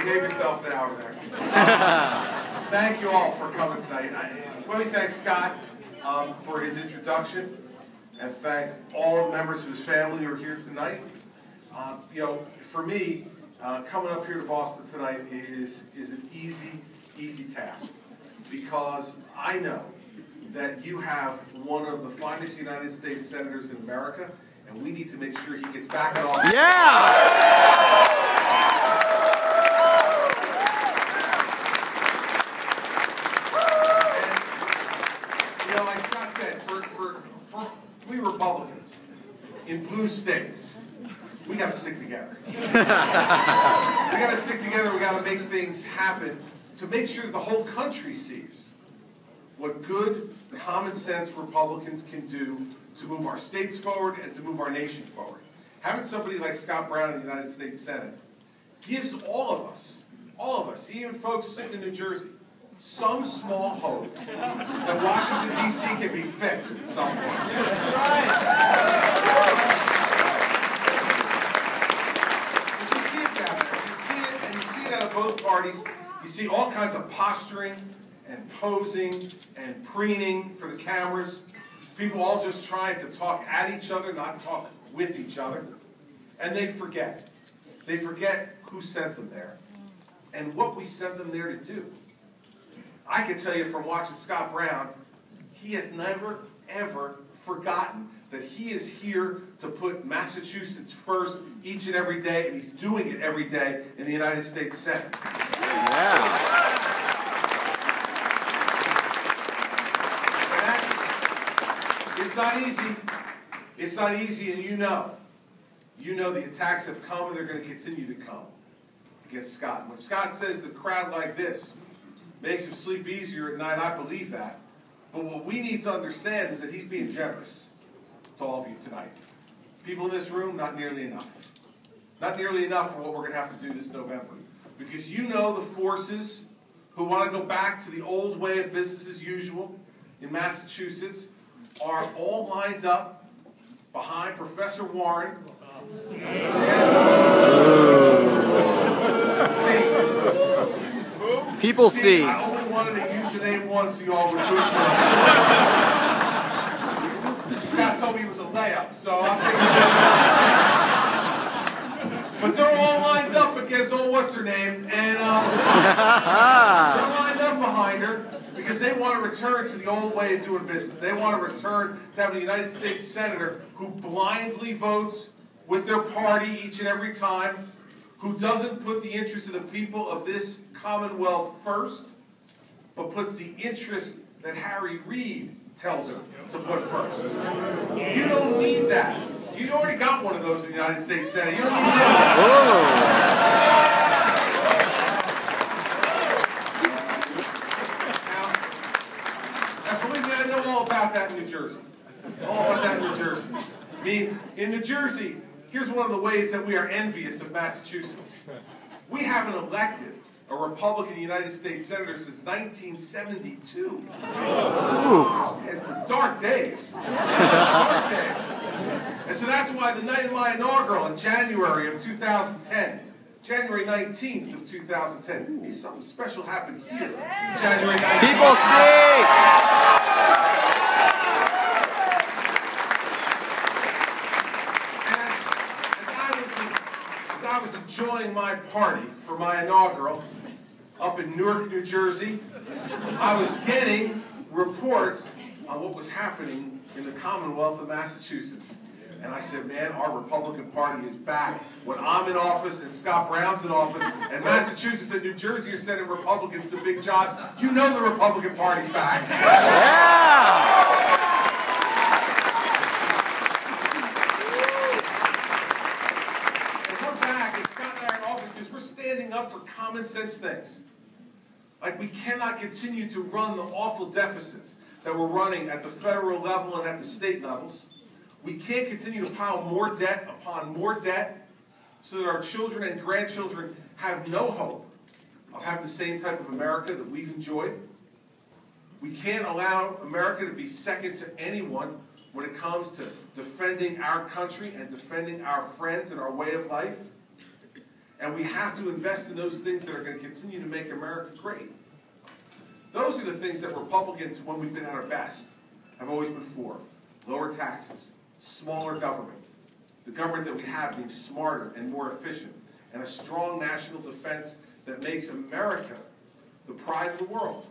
Behave yourself now over there. Thank you all for coming tonight. Let me thank Scott for his introduction, and thank all the members of his family who are here tonight. You know, for me, coming up here to Boston tonight is an easy task, because I know that you have one of the finest United States senators in America, and we need to make sure he gets back in office. Yeah! We Republicans in blue states, we got to stick together. We got to stick together. We got to make things happen to make sure the whole country sees what good, common sense Republicans can do to move our states forward and to move our nation forward. Having somebody like Scott Brown in the United States Senate gives all of us, even folks sitting in New Jersey, some small hope that Washington, D.C. can be fixed at some point. But you see it down there. You see it, and you see it out of both parties. You see all kinds of posturing and posing and preening for the cameras. People all just trying to talk at each other, not talk with each other. And they forget. They forget who sent them there and what we sent them there to do. I can tell you from watching Scott Brown, he has never, ever forgotten that he is here to put Massachusetts first each and every day, and he's doing it every day in the United States Senate. Yeah. And it's not easy. It's not easy, and you know the attacks have come, and they're going to continue to come against Scott. And when Scott says the crowd like this makes him sleep easier at night, I believe that. But what we need to understand is that he's being generous to all of you tonight. People in this room, not nearly enough. Not nearly enough for what we're going to have to do this November. Because you know the forces who want to go back to the old way of business as usual in Massachusetts are all lined up behind Professor Warren. People see. I only wanted to use your name once, so you all would do it for me. Scott told me it was a layup, so I'll take it. But they're all lined up against what's her name, and they're lined up behind her because they want to return to the old way of doing business. They want to return to having a United States senator who blindly votes with their party each and every time, who doesn't put the interest of the people of this Commonwealth first, but puts the interest that Harry Reid tells him to put first. You don't need that. You already got one of those in the United States Senate. You don't need that. Now, believe me, I know all about that in New Jersey. All about that in New Jersey. I mean, in New Jersey, here's one of the ways that we are envious of Massachusetts. We haven't elected a Republican United States Senator since 1972. Dark days. Dark days. And so that's why the night of my inaugural in January of 2010, January 19th of 2010, something special happened here. January 19th. People see! I was enjoying my party for my inaugural up in Newark, New Jersey. I was getting reports on what was happening in the Commonwealth of Massachusetts. And I said, man, our Republican Party is back. When I'm in office and Scott Brown's in office and Massachusetts and New Jersey are sending Republicans to big jobs, you know the Republican Party's back. Yeah! Standing up for common sense things. Like, we cannot continue to run the awful deficits that we're running at the federal level and at the state levels. We can't continue to pile more debt upon more debt so that our children and grandchildren have no hope of having the same type of America that we've enjoyed. We can't allow America to be second to anyone when it comes to defending our country and defending our friends and our way of life. And we have to invest in those things that are going to continue to make America great. Those are the things that Republicans, when we've been at our best, have always been for. Lower taxes, smaller government, the government that we have being smarter and more efficient, and a strong national defense that makes America the pride of the world.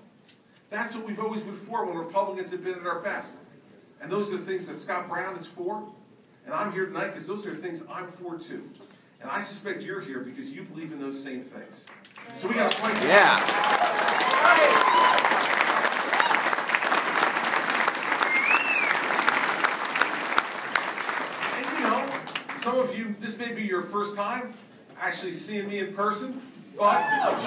That's what we've always been for when Republicans have been at our best. And those are the things that Scott Brown is for. And I'm here tonight because those are the things I'm for too. And I suspect you're here because you believe in those same things. So we got to fight. Yes. And you know, some of you, this may be your first time actually seeing me in person, but I'm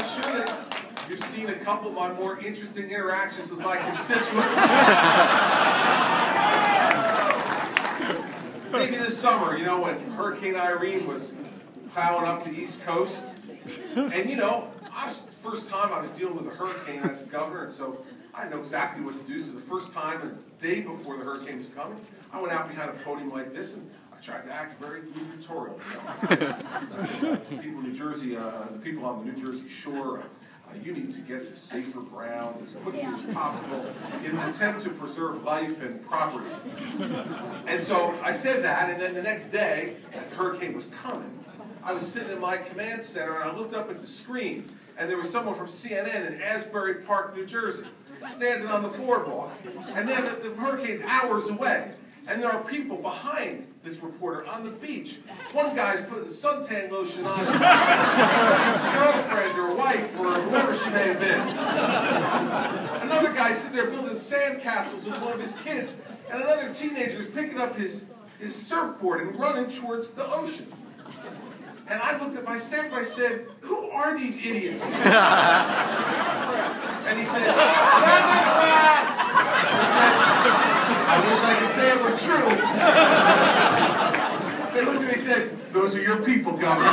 sure that you've seen a couple of my more interesting interactions with my constituents. Maybe this summer, you know, when Hurricane Irene was plowing up the East Coast. And, you know, first time I was dealing with a hurricane as a governor, and so I know exactly what to do. So the first time, the day before the hurricane was coming, I went out behind a podium like this, and I tried to act very gubernatorial. You know, I said, people in New Jersey, the people on the New Jersey shore, you need to get to safer ground as quickly as possible in an attempt to preserve life and property. And so I said that, and then the next day, as the hurricane was coming, I was sitting in my command center, and I looked up at the screen, and there was someone from CNN in Asbury Park, New Jersey, standing on the boardwalk. And then the hurricane's hours away, and there are people behind this reporter on the beach. One guy's putting suntan lotion on his girlfriend or wife or whoever she may have been. Another guy sitting there building sandcastles with one of his kids, and another teenager is picking up his surfboard and running towards the ocean. And I looked at my staff and I said, "Who are these idiots?" And he said, "I wish I could say it were true." They looked at me and said, "Those are your people, Governor."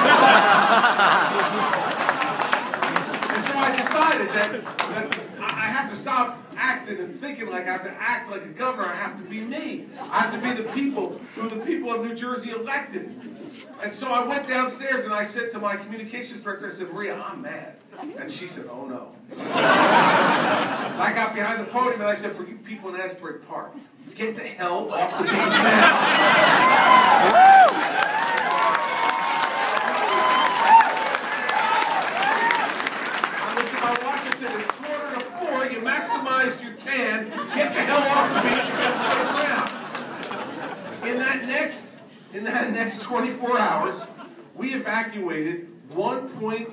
And so I decided that I have to stop acting and thinking like I have to act like a governor. I have to be me. I have to be the people who the people of New Jersey elected. And so I went downstairs and I said to my communications director, I said, "Maria, I'm mad." And she said, "Oh no." I got behind the podium and I said, "For you people in Asbury Park, get the hell off the beach now." I looked at my watch and said, "It's 3:45, you maximized your tan, get the hell off the beach and get safe ground." In that next 24 hours, we evacuated 1.2